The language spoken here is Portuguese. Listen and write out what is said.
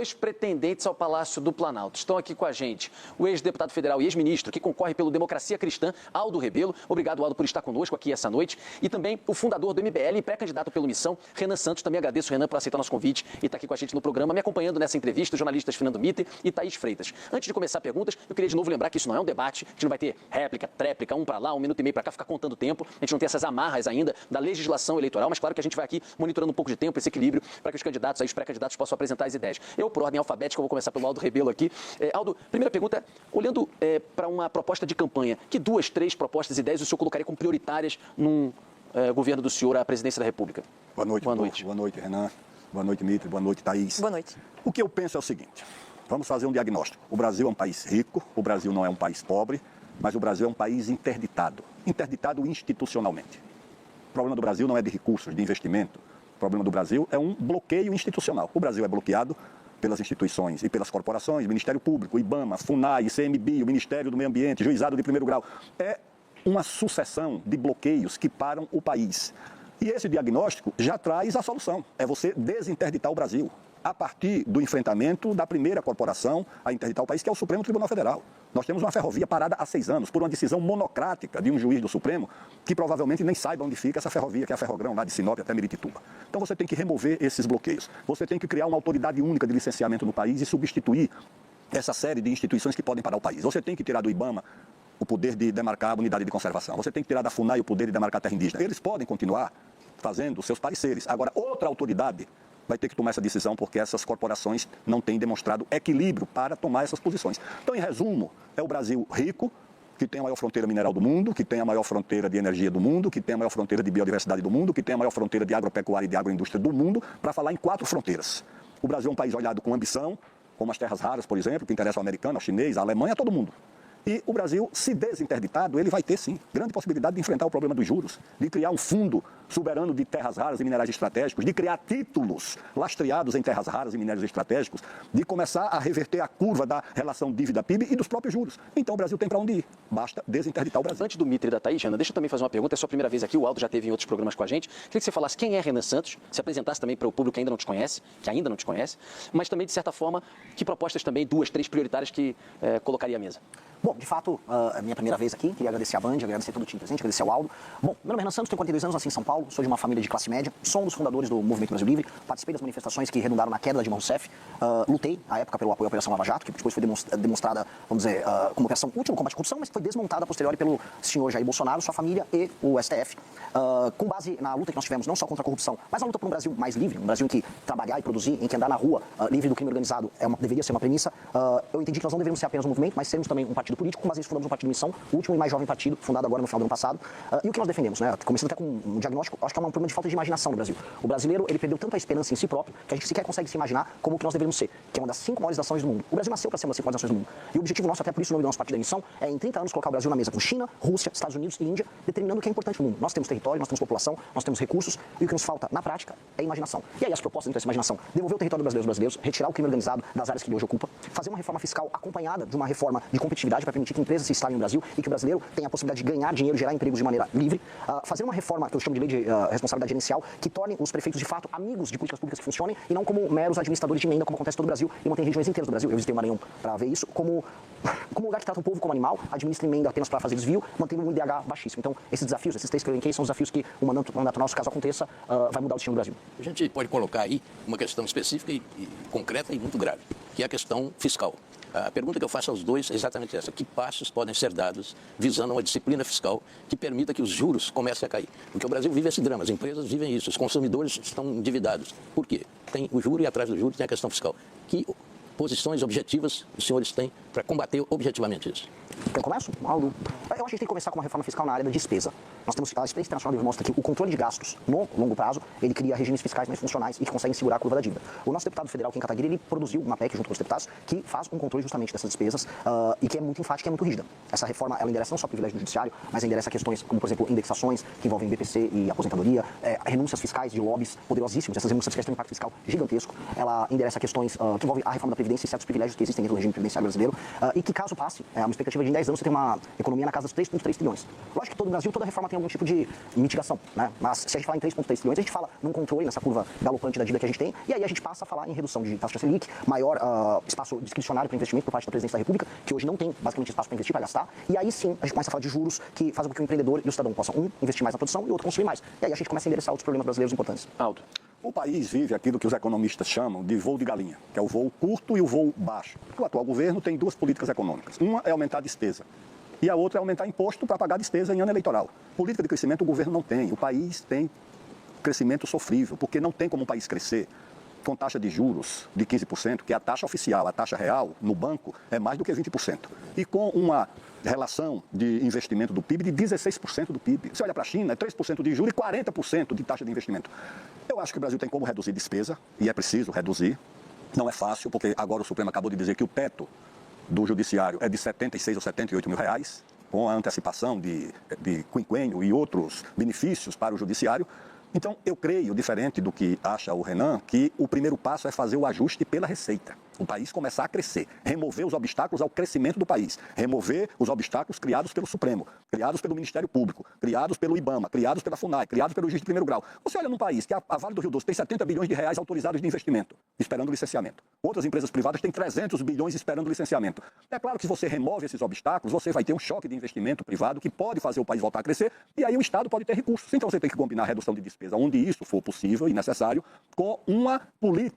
Dois pretendentes ao Palácio do Planalto. Estão aqui com a gente o ex-deputado federal e ex-ministro que concorre pelo Democracia Cristã, Aldo Rebelo. Obrigado, Aldo, por estar conosco aqui essa noite. E também o fundador do MBL e pré-candidato pelo Missão, Renan Santos. Também agradeço, Renan, por aceitar nosso convite e estar aqui com a gente no programa, me acompanhando nessa entrevista, os jornalistas Fernando Mitter e Thaís Freitas. Antes de começar perguntas, eu queria de novo lembrar que isso não é um debate, a gente não vai ter réplica, tréplica, um para lá, 1 minuto e meio para cá, ficar contando tempo. A gente não tem essas amarras ainda da legislação eleitoral, mas claro que a gente vai aqui monitorando um pouco de tempo, esse equilíbrio, para que os candidatos, aí, os pré-candidatos possam apresentar as ideias. Eu, por ordem alfabética, vou começar pelo Aldo Rebelo aqui. Aldo, primeira pergunta, olhando para uma proposta de campanha, que 2, 3 propostas e ideias o senhor colocaria como prioritárias num governo do senhor à presidência da República? Boa noite. Boa noite, Renan. Boa noite, Mitre. Boa noite, Thaís. Boa noite. O que eu penso é o seguinte, vamos fazer um diagnóstico. O Brasil é um país rico, o Brasil não é um país pobre, mas o Brasil é um país interditado institucionalmente. O problema do Brasil não é de recursos, de investimento. O problema do Brasil é um bloqueio institucional. O Brasil é bloqueado pelas instituições e pelas corporações, Ministério Público, IBAMA, FUNAI, ICMBio, Ministério do Meio Ambiente, Juizado de Primeiro Grau. É uma sucessão de bloqueios que param o país. E esse diagnóstico já traz a solução. É você desinterditar o Brasil a partir do enfrentamento da primeira corporação a interditar o país, que é o Supremo Tribunal Federal. Nós temos uma ferrovia parada há 6 anos por uma decisão monocrática de um juiz do Supremo que provavelmente nem saiba onde fica essa ferrovia, que é a Ferrogrão, lá de Sinop até Miritituba. Então você tem que remover esses bloqueios. Você tem que criar uma autoridade única de licenciamento no país e substituir essa série de instituições que podem parar o país. Você tem que tirar do IBAMA o poder de demarcar a unidade de conservação. Você tem que tirar da FUNAI o poder de demarcar a terra indígena. Eles podem continuar fazendo seus pareceres. Agora, outra autoridade vai ter que tomar essa decisão porque essas corporações não têm demonstrado equilíbrio para tomar essas posições. Então, em resumo, é o Brasil rico, que tem a maior fronteira mineral do mundo, que tem a maior fronteira de energia do mundo, que tem a maior fronteira de biodiversidade do mundo, que tem a maior fronteira de agropecuária e de agroindústria do mundo, para falar em 4 fronteiras. O Brasil é um país olhado com ambição, como as terras raras, por exemplo, que interessam ao americano, ao chinês, à Alemanha, a todo mundo. E o Brasil, se desinterditado, ele vai ter, sim, grande possibilidade de enfrentar o problema dos juros, de criar um fundo soberano de terras raras e minerais estratégicos, de criar títulos lastreados em terras raras e minérios estratégicos, de começar a reverter a curva da relação dívida-PIB e dos próprios juros. Então o Brasil tem para onde ir. Basta desinterditar o Brasil. Antes do Mitre e da Thaís, Ana, deixa eu também fazer uma pergunta. É a sua primeira vez aqui, o Aldo já teve em outros programas com a gente. Queria que você falasse quem é Renan Santos, se apresentasse também para o público que ainda não te conhece, mas também, de certa forma, que propostas também, 2, 3 prioritárias que colocaria à mesa. Bom, de fato, é minha primeira vez aqui, queria agradecer a Band, agradecer todo o time presente, agradecer ao Aldo. Bom, meu nome é Renan Santos, tenho 42 anos, nasci em São Paulo, sou de uma família de classe média, sou um dos fundadores do Movimento Brasil Livre, participei das manifestações que redundaram na queda da Dilma Rousseff, lutei, à época, pelo apoio à Operação Lava Jato, que depois foi demonstrada, vamos dizer, como operação útil no combate à corrupção, mas foi desmontada a posteriori pelo senhor Jair Bolsonaro, sua família e o STF, com base na luta que nós tivemos, não só contra a corrupção, mas na luta por um Brasil mais livre, um Brasil em que trabalhar e produzir, em que andar na rua, livre do crime organizado, deveria ser uma premissa. Eu entendi que nós não deveríamos ser apenas um movimento, mas sermos também um partido político, com base nisso fundamos Partido Missão, o último e mais jovem partido, fundado agora no final do ano passado. E o que nós defendemos, né? Começando até com um diagnóstico, acho que é um problema de falta de imaginação no Brasil. O brasileiro, ele perdeu tanto a esperança em si próprio, que a gente sequer consegue se imaginar como que nós deveríamos ser, que é uma das 5 maiores nações do mundo. O Brasil nasceu para ser uma das 5 maiores nações do mundo. E o objetivo nosso, até por isso o nome do nosso Partido da Missão, é em 30 anos colocar o Brasil na mesa com China, Rússia, Estados Unidos e Índia, determinando o que é importante no mundo. Nós temos território, nós temos população, nós temos recursos, e o que nos falta, na prática, é imaginação. E aí as propostas dentro dessa imaginação, devolver o território dos brasileiros, retirar o crime organizado das áreas que ele hoje ocupa, fazer uma reforma fiscal acompanhada de uma reforma de competitividade para permitir que empresas se instalem no Brasil e que o brasileiro tenha a possibilidade de ganhar dinheiro, gerar empregos de maneira livre, fazer uma reforma que eu chamo de lei de responsabilidade gerencial, que torne os prefeitos de fato amigos de políticas públicas que funcionem e não como meros administradores de emenda, como acontece em todo o Brasil e mantém regiões inteiras do Brasil. Eu visitei o Maranhão para ver isso, como um lugar que trata o povo como animal, administra emenda apenas para fazer desvio, mantendo um IDH baixíssimo. Então, esses desafios, esses 3 que eu elenquei, são desafios que o mandato nosso, caso aconteça, vai mudar o destino do Brasil. A gente pode colocar aí uma questão específica e concreta e muito grave, que é a questão fiscal. A pergunta que eu faço aos dois é exatamente essa: que passos podem ser dados visando uma disciplina fiscal que permita que os juros comecem a cair? Porque o Brasil vive esse drama, as empresas vivem isso, os consumidores estão endividados. Por quê? Tem o juro e atrás do juro tem a questão fiscal. Que posições objetivas os senhores têm para combater objetivamente isso? Eu começo, Aldo? Eu acho que a gente tem que começar com uma reforma fiscal na área da despesa. Nós temos, a experiência internacional demonstra que o controle de gastos no longo prazo, ele cria regimes fiscais mais funcionais e que conseguem segurar a curva da dívida. O nosso deputado federal, Kim Kataguiri, ele produziu uma PEC junto com os deputados que faz um controle justamente dessas despesas e que é muito enfática e é muito rígida. Essa reforma, ela endereça não só privilégio do judiciário, mas endereça questões como, por exemplo, indexações que envolvem BPC e aposentadoria, renúncias fiscais de lobbies poderosíssimos. Essas renúncias fiscais têm um impacto fiscal gigantesco. Ela endereça questões que envolvem a reforma da Previdência evidência certos privilégios que existem dentro do regime previdenciário brasileiro e que, caso passe, uma expectativa de em 10 anos você tem uma economia na casa dos 3,3 trilhões. Lógico que todo o Brasil, toda reforma tem algum tipo de mitigação, né? Mas se a gente falar em 3,3 trilhões, a gente fala num controle, nessa curva galopante da dívida que a gente tem, e aí a gente passa a falar em redução de taxa Selic, maior espaço discricionário para investimento por parte da presidência da República, que hoje não tem basicamente espaço para investir, para gastar, e aí sim a gente começa a falar de juros que fazem com que o empreendedor e o cidadão possam, investir mais na produção e o outro consumir mais. E aí a gente começa a endereçar outros problemas brasileiros importantes. Aldo. O país vive aquilo que os economistas chamam de voo de galinha, que é o voo curto e o voo baixo. O atual governo tem duas políticas econômicas. Uma é aumentar a despesa e a outra é aumentar imposto para pagar despesa em ano eleitoral. Política de crescimento o governo não tem. O país tem crescimento sofrível, porque não tem como um país crescer com taxa de juros de 15%, que é a taxa oficial, a taxa real no banco é mais do que 20%. E com uma relação de investimento do PIB de 16% do PIB. Você olha para a China, é 3% de juros e 40% de taxa de investimento. Eu acho que o Brasil tem como reduzir despesa, e é preciso reduzir. Não é fácil, porque agora o Supremo acabou de dizer que o teto do judiciário é de 76 ou 78 mil reais, com a antecipação de quinquênio e outros benefícios para o judiciário. Então, eu creio, diferente do que acha o Renan, que o primeiro passo é fazer o ajuste pela receita. O país começar a crescer, remover os obstáculos ao crescimento do país, remover os obstáculos criados pelo Supremo, criados pelo Ministério Público, criados pelo IBAMA, criados pela FUNAI, criados pelo juiz de primeiro grau. Você olha num país que a Vale do Rio Doce tem 70 bilhões de reais autorizados de investimento, esperando licenciamento. Outras empresas privadas têm 300 bilhões esperando licenciamento. É claro que se você remove esses obstáculos, você vai ter um choque de investimento privado que pode fazer o país voltar a crescer e aí o Estado pode ter recursos. Então você tem que combinar a redução de despesa onde isso for possível e necessário com uma política